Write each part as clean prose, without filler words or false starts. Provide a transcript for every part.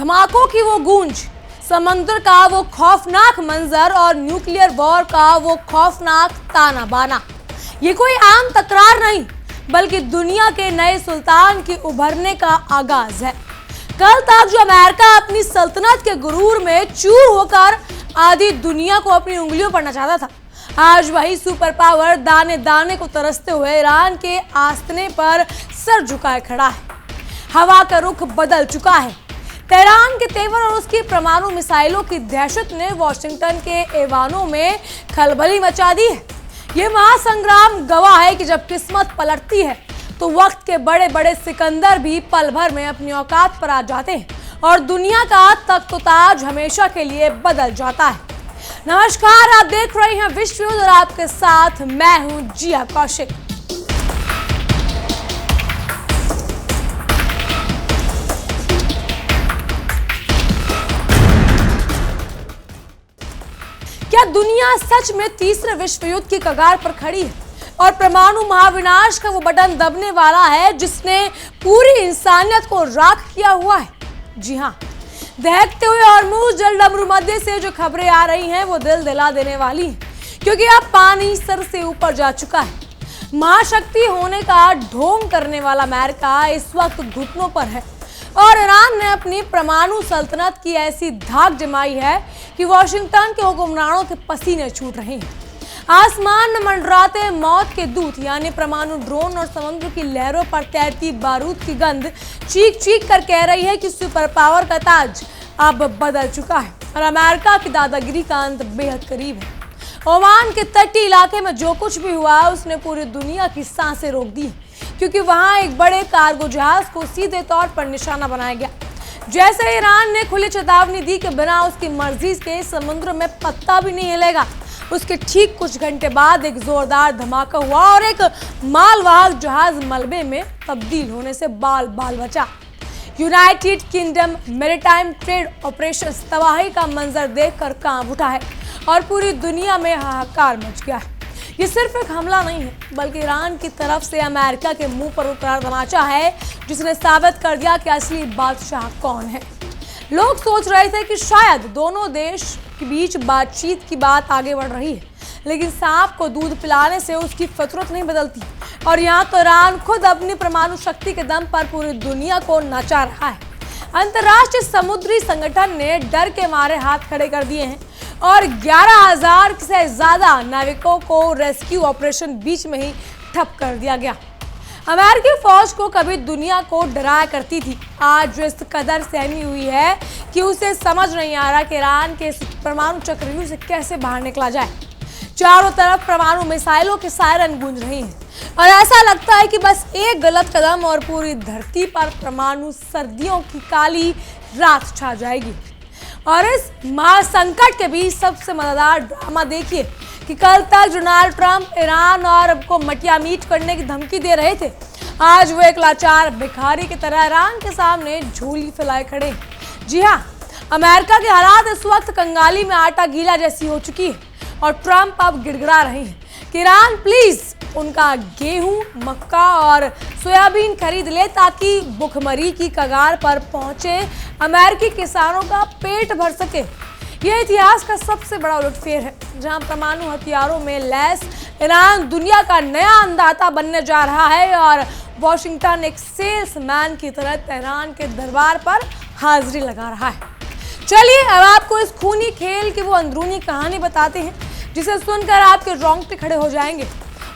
धमाकों की वो गूंज, समुद्र का वो खौफनाक मंजर और न्यूक्लियर वॉर का वो खौफनाक ताना बाना, ये कोई आम तकरार नहीं बल्कि दुनिया के नए सुल्तान के उभरने का आगाज है। कल तक जो अमेरिका अपनी सल्तनत के गुरूर में चूर होकर आधी दुनिया को अपनी उंगलियों पर नचाता था, आज वही सुपर पावर दाने दाने को तरसते हुए ईरान के आस्ताने पर सर झुकाए खड़ा है। हवा का रुख बदल चुका है। तेहरान के तेवर और उसकी परमाणु मिसाइलों की दहशत ने वॉशिंगटन के ऐवानों में खलबली मचा दी है। ये महासंग्राम गवाह है कि जब किस्मत पलटती है तो वक्त के बड़े बड़े सिकंदर भी पल भर में अपनी औकात पर आ जाते हैं और दुनिया का तख्त-ओ-ताज हमेशा के लिए बदल जाता है। नमस्कार, आप देख रहे हैं विश्व न्यूज और आपके साथ मैं हूं जिया कौशिक। क्या दुनिया सच में तीसरे विश्व युद्ध की कगार पर खड़ी है और परमाणु महाविनाश का वो बटन दबने वाला है जिसने पूरी इंसानियत को राख किया हुआ है? जी हाँ, दहकते हुए हॉर्मुज़ जलडमरू मध्य से जो खबरें आ रही हैं वो दिल दिला देने वाली हैं, क्योंकि अब पानी सर से ऊपर जा चुका है। महाशक्ति होने का ढोंग करने वाला अमेरिका इस वक्त घुटनों पर है और ईरान ने अपनी परमाणु सल्तनत की ऐसी धाक जमाई है कि वॉशिंगटन के हुक्मरानों के पसीने छूट रहे हैं। आसमान में मंडराते मौत के दूत यानी परमाणु ड्रोन और समुद्र की लहरों पर तैरती बारूद की गंध चीख चीख कर कह रही है कि सुपर पावर का ताज अब बदल चुका है और अमेरिका की दादागिरी का अंत बेहद करीब है। ओमान के तटीय इलाके में जो कुछ भी हुआ उसने पूरी दुनिया की सांसें रोक दी, क्योंकि वहां एक बड़े कार्गो जहाज को सीधे तौर पर निशाना बनाया गया। जैसे ईरान ने खुली चेतावनी दी कि बिना उसकी मर्जी के समुद्र में पत्ता भी नहीं हिलेगा, उसके ठीक कुछ घंटे बाद एक जोरदार धमाका हुआ और एक मालवाहक जहाज मलबे में तब्दील होने से बाल बाल बचा। United kingdom maritime trade operations तबाही का मंजर देखकर कांप उठा है और पूरी दुनिया में हाहाकार मच गया है। ये सिर्फ एक हमला नहीं है बल्कि ईरान की तरफ से अमेरिका के मुंह पर उतरा तमाचा है, जिसने साबित कर दिया कि असली बादशाह कौन है। लोग सोच रहे थे कि शायद दोनों देश के बीच बातचीत की बात आगे बढ़ रही है, लेकिन सांप को दूध पिलाने से उसकी फितरत नहीं बदलती और यहाँ तो ईरान खुद अपनी परमाणु शक्ति के दम पर पूरी दुनिया को नचा रहा है। अंतर्राष्ट्रीय समुद्री संगठन ने डर के मारे हाथ खड़े कर दिए हैं और 11,000 से ज्यादा नाविकों को रेस्क्यू ऑपरेशन बीच में ही ठप कर दिया गया। अमेरिकी फौज को कभी दुनिया को डराया करती थी, आज जो इस कदर सहमी हुई है कि उसे समझ नहीं आ रहा कि ईरान के परमाणु चक्रव्यूह से कैसे बाहर निकला जाए। चारों तरफ परमाणु मिसाइलों के सायरन गूंज रही हैं और ऐसा लगता है कि बस एक गलत कदम और पूरी धरती पर परमाणु सर्दियों की काली रात छा जाएगी। और इस महासंकट के बीच सबसे मजेदार ड्रामा देखिए कि कल तक डोनाल्ड ट्रंप ईरान और को मटिया मीट करने की धमकी दे रहे थे, आज वो एक लाचार भिखारी की तरह ईरान के सामने झोली फैलाए खड़े हैं। जी हाँ, अमेरिका के हालात इस वक्त कंगाली में आटा गीला जैसी हो चुकी है और ट्रंप अब गिड़गिड़ा रहे हैं कि ईरान प्लीज उनका गेहूं, मक्का और सोयाबीन खरीद ले ताकि भुखमरी की कगार पर पहुंचे अमेरिकी किसानों का पेट भर सके। यह इतिहास का सबसे बड़ा उलटफेर है, जहां परमाणु हथियारों में लैस ईरान दुनिया का नया अन्नदाता बनने जा रहा है और वॉशिंगटन एक सेल्समैन की तरह तेहरान के दरबार पर हाजिरी लगा रहा है। चलिए अब आपको इस खूनी खेल की वो अंदरूनी कहानी बताते हैं जिसे सुनकर आपके रोंगटे खड़े हो जाएंगे।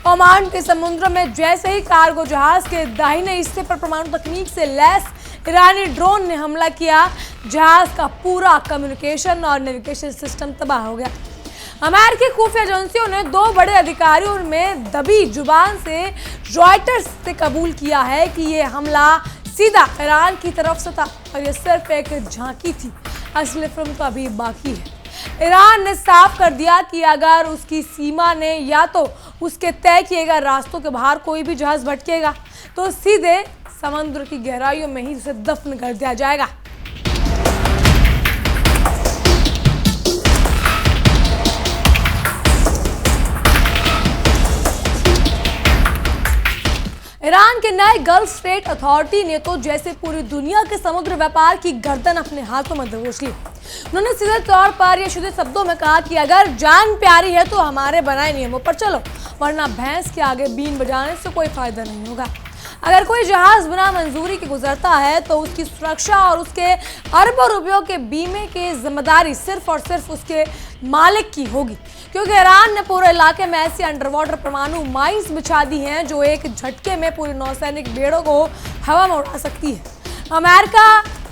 ओमान के समुद्र में जैसे ही कार्गो जहाज के दाहिने हिस्से पर परमाणु तकनीक से लैस ईरानी ड्रोन ने हमला किया, जहाज का पूरा कम्युनिकेशन और नेविगेशन सिस्टम तबाह हो गया। अमेरिकी खुफिया एजेंसियों ने दो बड़े अधिकारियों में दबी जुबान से रॉयटर्स से कबूल किया है कि ये हमला सीधा ईरान की तरफ से था और ये सिर्फ एक झांकी थी, असली फिल्म तो अभी बाकी है। ईरान ने साफ कर दिया कि अगर उसकी सीमा ने या तो उसके तय किए गए रास्तों के बाहर कोई भी जहाज भटकेगा तो सीधे समुद्र की गहराइयों में ही उसे दफन कर दिया जाएगा। ईरान के नए गल्फ स्टेट अथॉरिटी ने तो जैसे पूरी दुनिया के समुद्र व्यापार की गर्दन अपने हाथों में दबोच ली। उन्होंने सीधे तौर पर या सीधे शब्दों में कहा कि अगर जान प्यारी है तो हमारे बनाए नियमों पर चलो, वरना भैंस के आगे बीन बजाने से कोई फायदा नहीं होगा। अगर कोई जहाज बिना मंजूरी के गुजरता है तो उसकी सुरक्षा और उसके अरबों रुपयों के बीमे की जिम्मेदारी सिर्फ और सिर्फ उसके मालिक की होगी, क्योंकि ईरान ने पूरे इलाके में ऐसी अंडर वाटर परमाणु माइंस बिछा दी हैं जो एक झटके में पूरी नौसैनिक बेड़ों को हवा में उड़ा सकती है। अमेरिका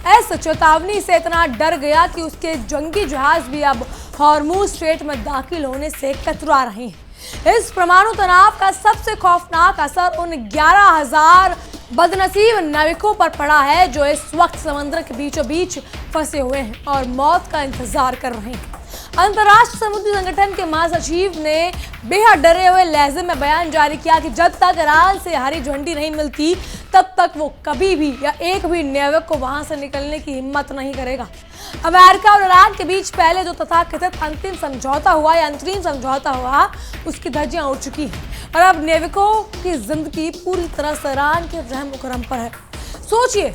इस चेतावनी से इतना डर गया कि उसके जंगी जहाज भी अब हॉर्मुज स्ट्रेट में दाखिल होने से कतरा रहे हैं। इस परमाणु तनाव का सबसे खौफनाक असर उन 11,000 बदनसीब नाविकों पर पड़ा है जो इस वक्त समुद्र के बीचों बीच फंसे हुए हैं और मौत का इंतजार कर रहे हैं। अंतर्राष्ट्रीय समुद्री संगठन के महासचिव ने बेहद डरे हुए लहजे में बयान जारी किया कि जब तक ईरान से हरी झंडी नहीं मिलती तब तक वो कभी भी या एक भी नाविक को वहां से निकलने की हिम्मत नहीं करेगा। अमेरिका और ईरान के बीच पहले जो तथाकथित अंतिम समझौता हुआ या अंतरिम समझौता हुआ, उसकी धज्जियां उड़ चुकी हैं और अब नाविकों की जिंदगी पूरी तरह से ईरान के रहम करम पर है। सोचिए,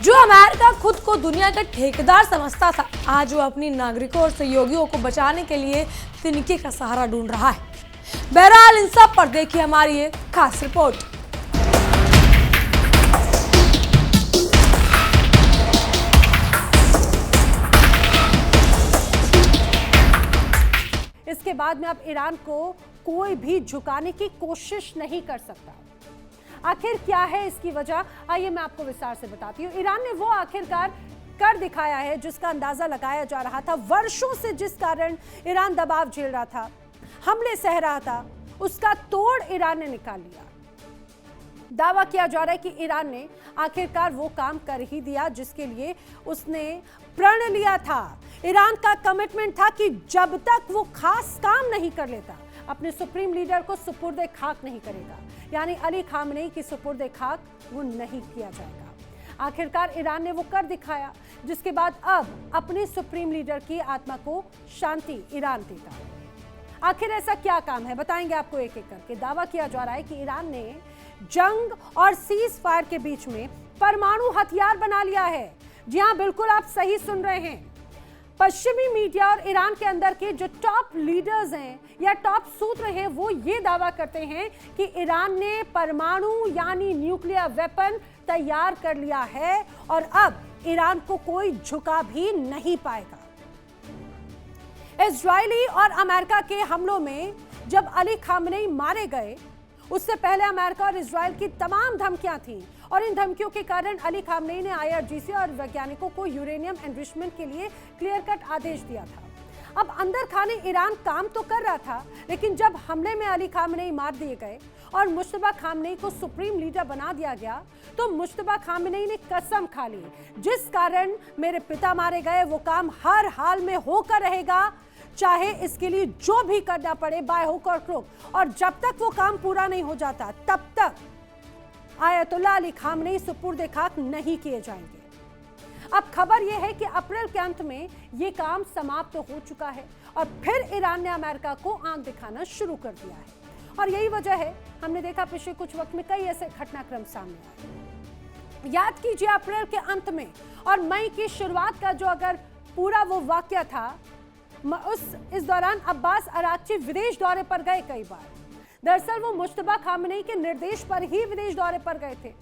जो अमेरिका खुद को दुनिया का ठेकेदार समझता था, आज वो अपनी नागरिकों और सहयोगियों को बचाने के लिए तिनके का सहारा ढूंढ रहा है। बहरहाल इन सब पर देखिए हमारी ये खास रिपोर्ट। इसके बाद में अब ईरान को कोई भी झुकाने की कोशिश नहीं कर सकता। आखिर क्या है इसकी वजह, आइए मैं आपको विस्तार से बताती हूँ। ईरान ने वो आखिरकार कर दिखाया है जिसका अंदाजा लगाया जा रहा था। वर्षों से जिस कारण ईरान दबाव झेल रहा था, हमले सह रहा था, उसका तोड़ ईरान ने निकाल लिया। दावा किया जा रहा है कि ईरान ने आखिरकार वो काम कर ही दिया जिसके लिए उसने प्रण लिया था। ईरान का कमिटमेंट था कि जब तक वो खास काम नहीं कर लेता, अपने सुप्रीम लीडर को सुपुर्द खाक नहीं करेगा, यानी अली खामनेई की सुपुर्द खाक वो नहीं किया जाएगा। आखिरकार ईरान ने वो कर दिखाया, जिसके बाद अब अपने सुप्रीम लीडर की आत्मा को शांति ईरान देता है। आखिर ऐसा क्या काम है, बताएंगे आपको एक एक करके। दावा किया जा रहा है कि ईरान ने जंग और सीज फायर के बीच में परमाणु हथियार बना लिया है। जी हाँ, बिल्कुल आप सही सुन रहे हैं। पश्चिमी मीडिया और ईरान के अंदर के जो टॉप लीडर्स हैं या टॉप सूत्र हैं, वो ये दावा करते हैं कि ईरान ने परमाणु यानी न्यूक्लियर वेपन तैयार कर लिया है और अब ईरान को कोई झुका भी नहीं पाएगा। इजरायली और अमेरिका के हमलों में जब अली खामनेई मारे गए, उससे पहले अमेरिका और इजराइल की तमाम धमकियां थीं और इन धमकियों के कारण अली खामनेई ने IRGC और वैज्ञानिकों को यूरेनियम एनरिचमेंट के लिए क्लियर कट आदेश दिया था। अब अंदर खाने ईरान काम तो कर रहा था, लेकिन जब हमले में अली खामनेई मार दिए गए और मुश्तबा खामनेई को सुप्रीम लीडर बना दिया गया, तो मुश्तबा खामनेई ने कसम खा ली, जिस कारण मेरे पिता मारे गए वो काम हर हाल में होकर रहेगा, चाहे इसके लिए जो भी करना पड़े, बाय हुक और क्रुक। और जब तक वो काम पूरा नहीं हो जाता, तब तक आयतुल्लाह अली खामनेई सुपुर्द खाक नहीं किए जाएंगे। अब खबर यह है कि अप्रैल के अंत में ये काम समाप्त हो चुका है और फिर ईरान ने अमेरिका को आंख दिखाना शुरू कर दिया है। और यही वजह है, हमने देखा पिछले कुछ वक्त में कई ऐसे घटनाक्रम सामने आए। याद कीजिए, अप्रैल के अंत में और मई की शुरुआत का जो अगर पूरा वो वाकया था, इस दौरान अब्बास अराक्ची विदेश दौरे पर गए कई बार। दरअसल वो मुश्तबा खामनेई के निर्देश पर ही विदेश दौरे पर गए थे।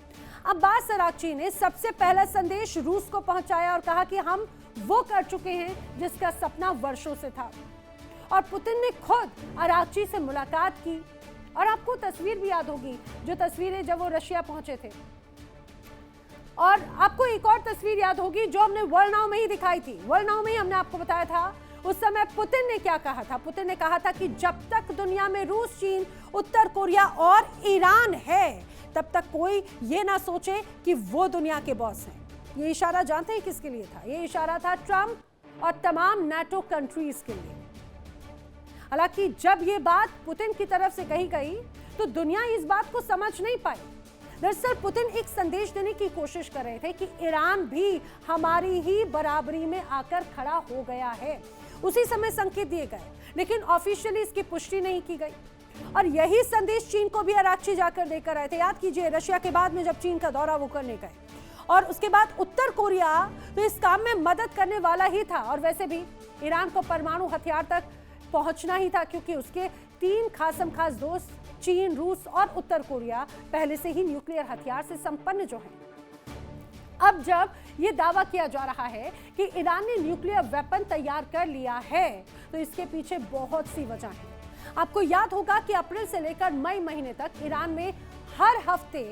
अब्बास अराक्ची ने सबसे पहला संदेश रूस को पहुंचाया और कहा कि हम वो कर चुके हैं जिसका सपना वर्षों से था। और पुतिन ने खुद अराक्ची से मुलाकात की और आपको तस्वीर भी याद होगी, जो तस्वीरें जब वो रशिया पहुंचे थे। और आपको एक और तस्वीर याद होगी जो हमने वर्ल्ड नाउ में ही दिखाई थी। वर्ल्ड नाउ में ही हमने आपको बताया था उस समय पुतिन ने क्या कहा था। पुतिन ने कहा था कि जब तक दुनिया में रूस, चीन, उत्तर कोरिया और ईरान है, तब तक कोई ये ना सोचे कि वो दुनिया के बॉस हैं। ये इशारा जानते हैं किसके लिए था? ये इशारा था ट्रंप और तमाम नाटो कंट्रीज के लिए। हालांकि जब ये बात पुतिन की तरफ से कही गई तो दुनिया इस बात को समझ नहीं पाई। दरअसल पुतिन एक संदेश देने की कोशिश कर रहे थे कि ईरान भी हमारी ही बराबरी में आकर खड़ा हो गया है। उसी समय संकेत दिए गए, लेकिन ऑफिशियली इसकी पुष्टि नहीं की गई। और यही संदेश चीन को भी अराक्ची जाकर देकर आए थे। याद कीजिए, रशिया के बाद में जब चीन का दौरा वो करने गए, और उसके बाद उत्तर कोरिया तो इस काम में मदद करने वाला ही था। और वैसे भी ईरान को परमाणु हथियार तक पहुंचना ही था, क्योंकि उसके 3 खासम खास दोस्त चीन, रूस और उत्तर कोरिया पहले से ही न्यूक्लियर हथियार से संपन्न जो हैं। अब जब ये दावा किया जा रहा है कि ईरान ने न्यूक्लियर वेपन तैयार कर लिया है, तो इसके पीछे बहुत सी वजह है। आपको याद होगा कि अप्रैल से लेकर मई महीने तक ईरान में हर हफ्ते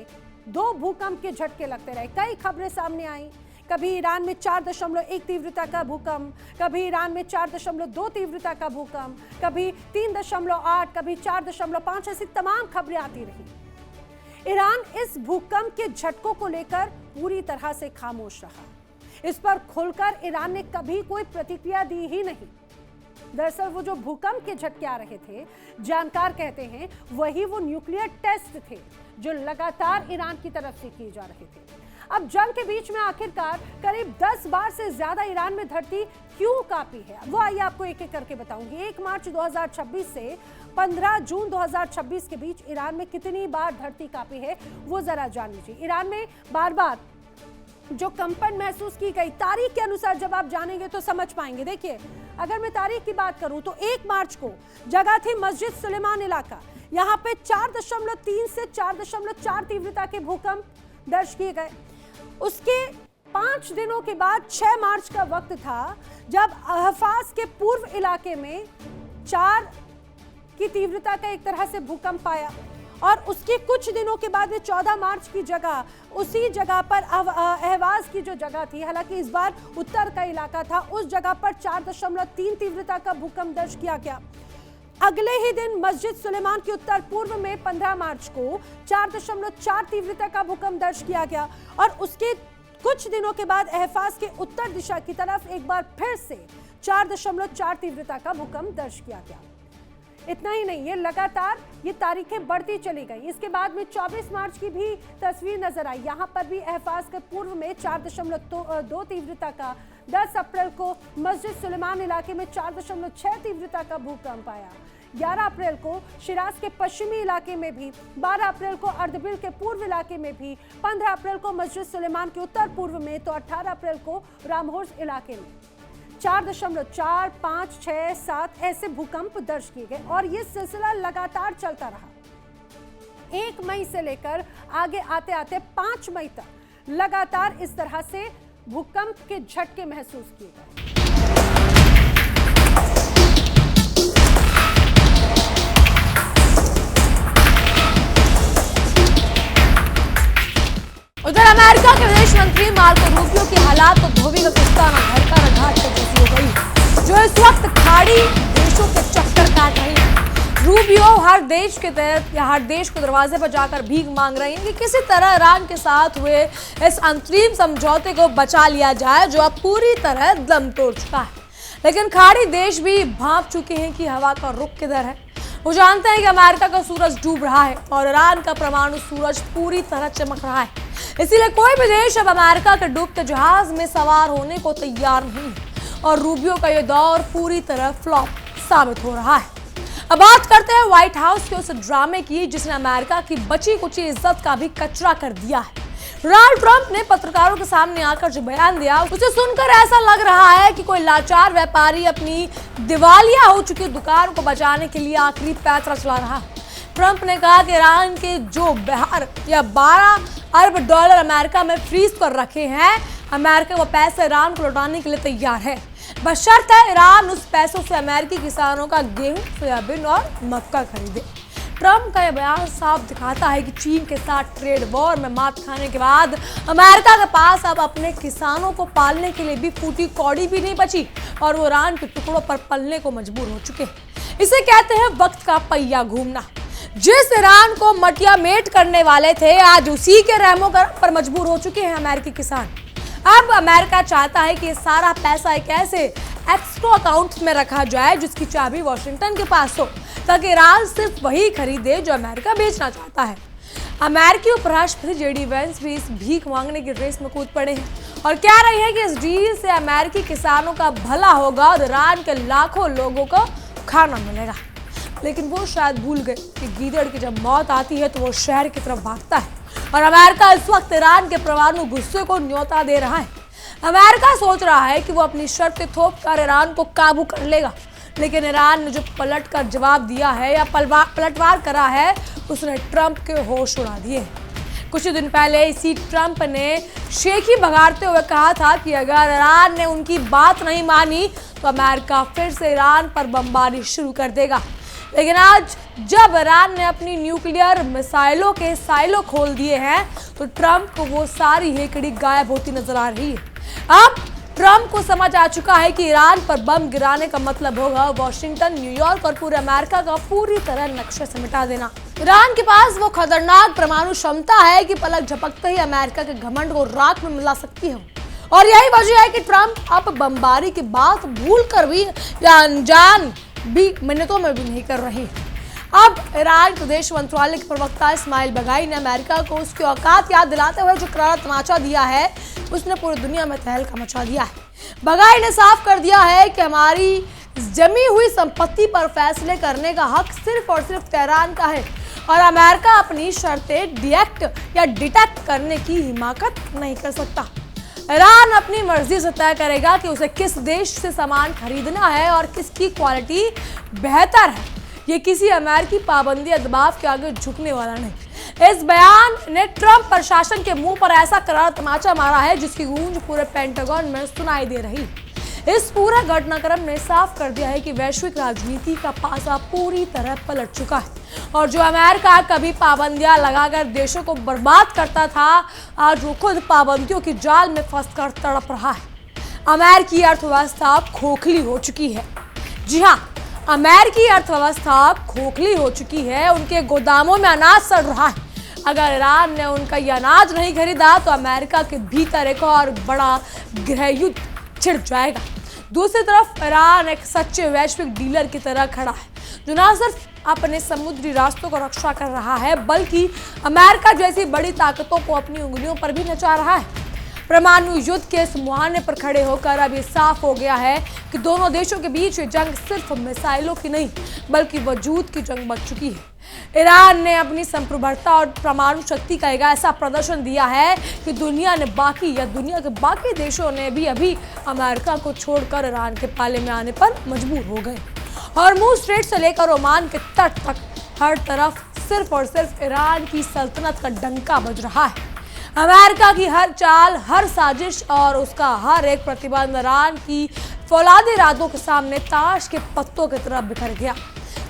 2 भूकंप के झटके लगते रहे। कई खबरें सामने आई, कभी ईरान में 4.1 तीव्रता का भूकंप, कभी ईरान में 4.2 तीव्रता का भूकंप, कभी 3.8, कभी 4.5, ऐसी तमाम खबरें आती रही। ईरान इस भूकंप के झटकों को लेकर पूरी तरह से खामोश रहा। इस पर खुलकर ईरान ने कभी कोई प्रतिक्रिया दी ही नहीं। दरअसल वो जो भूकंप के झटके आ रहे थे, जानकार कहते हैं वही वो न्यूक्लियर टेस्ट थे जो लगातार ईरान की तरफ से किए जा रहे थे। अब जंग के बीच में आखिरकार करीब 10 बार से ज्यादा ईरान में धरती क्यों कांपी है, वो आइए आपको एक एक करके बताऊंगी। 1 मार्च 2026 से 15 जून 2026 के बीच ईरान में कितनी बार धरती कांपी है, वो जरा जान लीजिए। ईरान में बार बार जो कंपन महसूस की गई, तारीख के अनुसार जब आप जानेंगे तो समझ पाएंगे। देखिए, अगर मैं तारीख की बात करूं तो 1 मार्च को जगह थी मस्जिद सुलेमान इलाका। यहाँ पे 4.3 से 4.4 तीव्रता के भूकंप दर्ज किए गए। उसके 5 दिनों के बाद 6 मार्च का वक्त था जब अहफाज के पूर्व इलाके में 4 की तीव्रता का एक तरह से भूकंप आया। और उसके कुछ दिनों के बाद 14 मार्च की जगह उसी जगह पर अहवाज की जो जगह थी, हालांकि इस बार उत्तर का इलाका था, उस जगह पर 4.3 तीव्रता का भूकंप दर्ज किया गया। अगले ही दिन मस्जिद सुलेमान के उत्तर पूर्व में 15 मार्च को 4.4 तीव्रता का भूकंप दर्ज किया गया। और उसके कुछ दिनों के बाद अहफाज के उत्तर दिशा की तरफ एक बार फिर से 4.4 तीव्रता का भूकंप दर्ज किया गया। इतना ही नहीं, ये लगातार ये तारीखें बढ़ती चली गई। इसके बाद में 24 मार्च की भी तस्वीर नजर आई। यहाँ पर भी अहफाज के पूर्व में 4.2 तीव्रता का, 10 अप्रैल को मस्जिद सुलेमान इलाके में 4.6 तीव्रता का भूकंप आया। 11 अप्रैल को शिराज के पश्चिमी इलाके में भी, 12 अप्रैल को अर्दबिल के पूर्व इलाके में भी, 15 अप्रैल को मस्जिद सुलेमान के उत्तर पूर्व में, तो 18 अप्रैल को रामहोर्स इलाके में 4.4, 5, 6, 7 ऐसे भूकंप दर्ज किए गए। और ये सिलसिला लगातार चलता रहा। 1 मई से लेकर आगे आते आते 5 मई तक लगातार इस तरह से भूकंप के झटके महसूस किए गए। उधर अमेरिका के विदेश मंत्री मार्को रूबियो की हालात तो धोबी का कुत्ता ना घर का ना घाट तक जैसी हो गई, जो इस वक्त खाड़ी देशों के चक्कर काट रही है। रूबियो हर देश के तहत या हर देश को दरवाजे पर जाकर भीख मांग रही हैं कि किसी तरह ईरान के साथ हुए इस अंतरिम समझौते को बचा लिया जाए, जो अब पूरी तरह दम तोड़ चुका है। लेकिन खाड़ी देश भी भांप चुके हैं कि हवा का रुख किधर है। वो जानते हैं कि अमेरिका का सूरज डूब रहा है और ईरान का परमाणु सूरज पूरी तरह चमक रहा है। इसीलिए कोई भी देश अब अमेरिका के डूबते जहाज में सवार होने को तैयार नहीं है और रूबियो का ये दौर पूरी तरह फ्लॉप साबित हो रहा है। अब बात करते हैं व्हाइट हाउस के उस ड्रामे की जिसने अमेरिका की बची कुची इज्जत का भी कचरा कर दिया है। डोनाल्ड ट्रंप ने पत्रकारों के सामने आकर जो बयान दिया, उसे सुनकर ऐसा लग रहा है कि कोई लाचार व्यापारी अपनी दिवालिया हो चुकी दुकान को बचाने के लिए आखिरी पैंतरा चला रहा है। ट्रंप ने कहा कि ईरान के जो 12 अरब डॉलर अमेरिका में फ्रीज कर रखे हैं, अमेरिका वो पैसे ईरान को लौटाने के लिए तैयार है, बशर्ते ईरान उस पैसों से अमेरिकी किसानों का गेहूं, सोयाबीन और मक्का खरीदे। ट्रंप का यह बयान साफ दिखाता है कि चीन के साथ ट्रेड वॉर में मात खाने के बाद अमेरिका के पास अब अपने किसानों को पालने के लिए भी फूटी कौड़ी भी नहीं बची और वो ईरान के टुकड़ों पर पलने को मजबूर हो चुके हैं। इसे कहते हैं वक्त का पहिया घूमना। जिस ईरान को मटिया मेट करने वाले थे, आज उसी के रहमो पर मजबूर हो चुके हैं अमेरिकी किसान। अब अमेरिका चाहता है कि ये सारा पैसा एक ऐसे एस्क्रो अकाउंट में रखा जाए जिसकी चाबी वॉशिंगटन के पास हो, ताकि ईरान सिर्फ वही खरीदे जो अमेरिका बेचना चाहता है। अमेरिकी उपराष्ट्रपति जेडी वेंस भी इस भीख मांगने की रेस में कूद पड़े हैं और कह रही है कि इस डील से अमेरिकी किसानों का भला होगा और ईरान के लाखों लोगों को खाना मिलेगा। लेकिन वो शायद भूल गए कि गीदड़ की जब मौत आती है तो वो शहर की तरफ भागता है। और अमेरिका इस वक्त ईरान के परमाणु गुस्से को न्योता दे रहा है। अमेरिका सोच रहा है कि वो अपनी शर्तें थोप कर ईरान को काबू कर लेगा, लेकिन ईरान ने जो पलट कर जवाब दिया है या पलटवार करा है, उसने ट्रंप के होश उड़ा दिए। कुछ दिन पहले इसी ट्रंप ने शेखी भगाड़ते हुए कहा था कि अगर ईरान ने उनकी बात नहीं मानी तो अमेरिका फिर से ईरान पर बमबारी शुरू कर देगा। लेकिन आज जब ईरान ने अपनी न्यूक्लियर मिसाइलों के साइलो खोल दिए हैं तो ट्रंप को वो सारी हेकड़ी गायब होती नजर आ रही है। अब ट्रंप को समझ आ चुका है कि ईरान पर बम गिराने का मतलब होगा वॉशिंगटन, न्यूयॉर्क और पूरे अमेरिका का पूरी तरह नक्शे से मिटा देना। ईरान के पास वो खतरनाक परमाणु क्षमता है कि पलक झपकते ही अमेरिका के घमंड को राख में मिला सकती है। और यही वजह है कि ट्रंप अब बमबारी की बात भूल कर भी या अनजान भी मिनटों में भी नहीं कर रही। अब ईरान विदेश मंत्रालय के प्रवक्ता इस्माइल बगाई ने अमेरिका को उसकी औकात याद दिलाते हुए जो करारा तमाचा दिया है, उसने पूरी दुनिया में तहलका मचा दिया है। बगाई ने साफ कर दिया है कि हमारी जमी हुई संपत्ति पर फैसले करने का हक सिर्फ और सिर्फ तेहरान का है और अमेरिका अपनी शर्तें डिएक्ट या डिटेक्ट करने की हिमाकत नहीं कर सकता। ईरान अपनी मर्जी से तय करेगा कि उसे किस देश से सामान खरीदना है और किसकी क्वालिटी बेहतर है। ये किसी अमेरिकी पाबंदी या दबाव के आगे झुकने वाला नहीं। इस बयान ने ट्रंप प्रशासन के मुंह पर ऐसा करारा तमाचा मारा है जिसकी गूंज पूरे पेंटागन में सुनाई दे रही। इस पूरे घटनाक्रम ने साफ कर दिया है कि वैश्विक राजनीति का पासा पूरी तरह पलट चुका है और जो अमेरिका कभी पाबंदियां लगाकर देशों को बर्बाद करता था, आज वो खुद पाबंदियों की जाल में फंसकर तड़प रहा है। अमेरिकी अर्थव्यवस्था खोखली हो चुकी है। जी हाँ, अमेरिकी अर्थव्यवस्था खोखली हो चुकी है। उनके गोदामों में अनाज सड़ रहा है। अगर ईरान ने उनका ये अनाज नहीं खरीदा तो अमेरिका के भीतर एक और बड़ा गृह युद्ध छिड़ जाएगा। दूसरी तरफ ईरान एक सच्चे वैश्विक डीलर की तरह खड़ा है जो न सिर्फ अपने समुद्री रास्तों को रक्षा कर रहा है बल्कि अमेरिका जैसी बड़ी ताकतों को अपनी उंगलियों पर भी नचा रहा है। परमाणु युद्ध के इस मुहाने पर खड़े होकर अब ये साफ हो गया है कि दोनों देशों के बीच ये जंग सिर्फ मिसाइलों की नहीं बल्कि वजूद की जंग बन चुकी है। ईरान ने अपनी संप्रभुता और परमाणु शक्ति का एक ऐसा प्रदर्शन दिया है कि दुनिया के बाकी देशों ने भी अभी अमेरिका को छोड़कर ईरान के पाले में आने पर मजबूर हो गए। हॉर्मुज़ स्ट्रेट से लेकर ओमान के तट तक हर तरफ सिर्फ और सिर्फ ईरान की सल्तनत का डंका बज रहा है। अमेरिका की हर चाल, हर साजिश और उसका हर एक प्रतिबंध ईरान की फौलादी इरादों के सामने ताश के पत्तों की तरफ बिखर गया।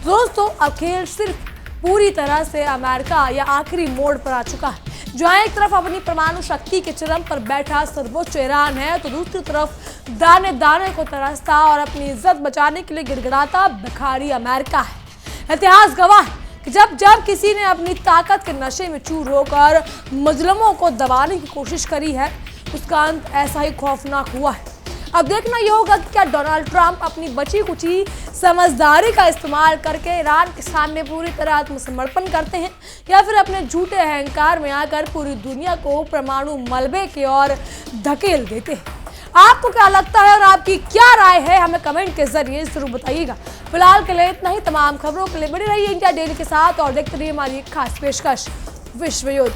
दोस्तों, अब खेल सिर्फ पूरी तरह से अमेरिका या आखिरी मोड़ पर आ चुका है। जहाँ एक तरफ अपनी परमाणु शक्ति के चरम पर बैठा सर्वोच्च ईरान है तो दूसरी तरफ दाने दाने को तरसता और अपनी इज्जत बचाने के लिए गिड़गिड़ाता भिखारी अमेरिका है। इतिहास गवाह है कि जब किसी ने अपनी ताकत के नशे में चूर होकर मजलूमों को दबाने की कोशिश करी है, उसका अंत ऐसा ही खौफनाक हुआ है। अब देखना यह होगा कि क्या डोनाल्ड ट्रंप अपनी बची कुची समझदारी का इस्तेमाल करके ईरान के सामने पूरी तरह आत्मसमर्पण करते हैं या फिर अपने झूठे अहंकार में आकर पूरी दुनिया को परमाणु मलबे की ओर धकेल देते हैं। आपको क्या लगता है और आपकी क्या राय है, हमें कमेंट के जरिए जरूर बताइएगा। फिलहाल के लिए इतना ही। तमाम खबरों के लिए बने रहिए इंडिया डेली के साथ और देखते रहिए हमारी खास पेशकश विश्व युद्ध।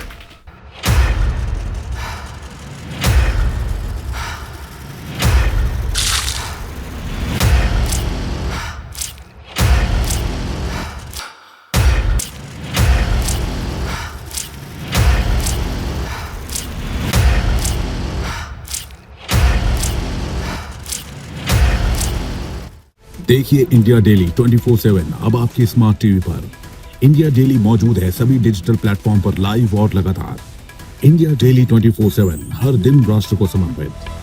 देखिए इंडिया डेली 24/7 अब आपकी स्मार्ट टीवी पर। इंडिया डेली मौजूद है सभी डिजिटल प्लेटफॉर्म पर लाइव और लगातार। इंडिया डेली 24/7 हर दिन राष्ट्र को समर्पित।